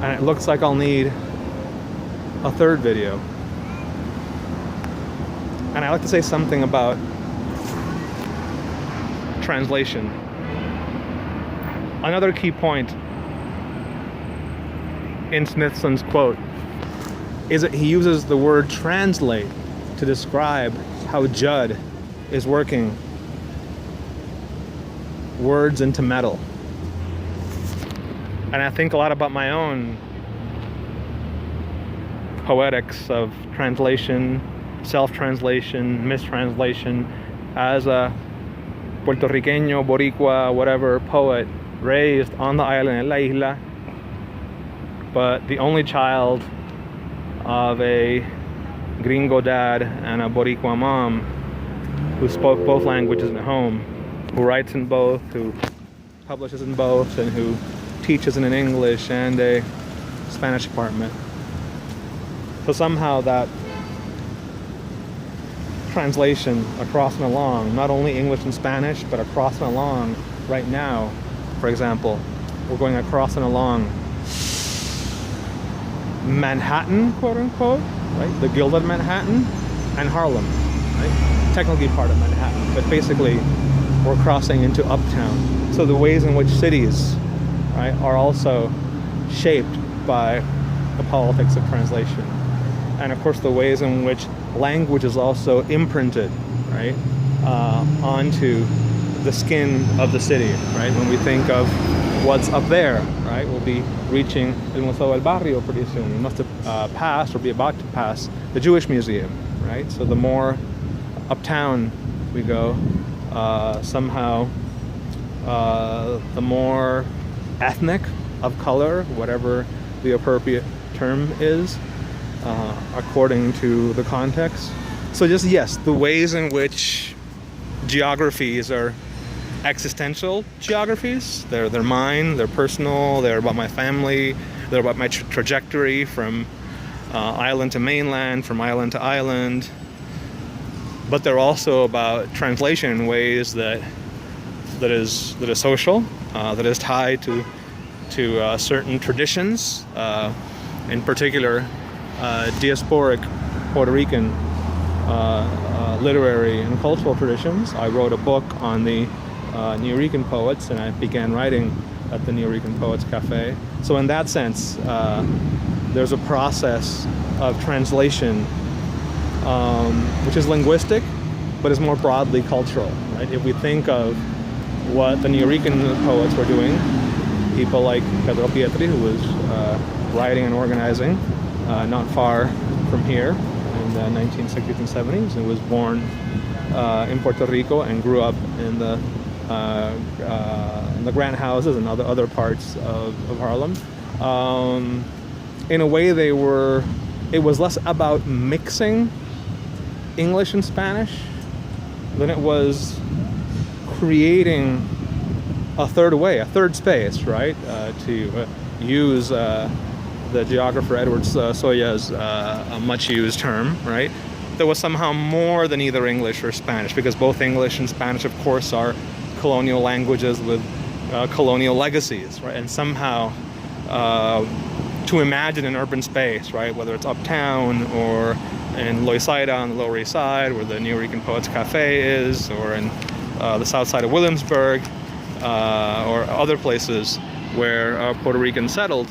And it looks like I'll need a third video. And I like to say something about translation. Another key point in Smithson's quote is that he uses the word translate to describe how Judd is working words into metal. And I think a lot about my own poetics of translation, self-translation, mistranslation, as a Puerto Riqueño, Boricua, whatever poet raised on the island in La Isla, but the only child of a gringo dad and a Boricua mom who spoke both languages at home, who writes in both, who publishes in both, and who teaches in an English and a Spanish department. So somehow that translation across and along, not only English and Spanish, but across and along right now, for example, we're going across and along Manhattan, quote unquote, right? The Gilded Manhattan and Harlem, right? Technically part of Manhattan, but basically we're crossing into Uptown. So the ways in which cities, right, are also shaped by the politics of translation. And of course the ways in which language is also imprinted, right, onto the skin of the city, right? When we think of what's up there, right, we'll be reaching El Museo del Barrio pretty soon. We must have passed or be about to pass the Jewish Museum, right? So the more uptown we go, somehow the more ethnic of color, whatever the appropriate term is, according to the context. So just, yes, the ways in which geographies are existential geographies. They're mine, they're personal, they're about my family, they're about my trajectory from island to mainland, from island to island. But they're also about translation in ways that is social, that is tied to certain traditions, in particular diasporic Puerto Rican literary and cultural traditions. I wrote a book on the Nuyorican poets, and I began writing at the Nuyorican Poets Cafe. So in that sense, there's a process of translation which is linguistic, but is more broadly cultural, right? If we think of what the Nuyorican poets were doing, people like Pedro Pietri, who was writing and organizing not far from here in the 1960s and 70s, and was born in Puerto Rico and grew up in the Grant houses and other parts of Harlem. In a way, it was less about mixing English and Spanish than it was creating a third way, a third space, right? To use the geographer Edward Soya's much used term, right? There was somehow more than either English or Spanish, because both English and Spanish, of course, are colonial languages with colonial legacies, right? And somehow to imagine an urban space, right, whether it's uptown or in Loisaida on the Lower East Side, where the Nuyorican Poets Cafe is, or in the south side of Williamsburg, or other places where Puerto Ricans settled,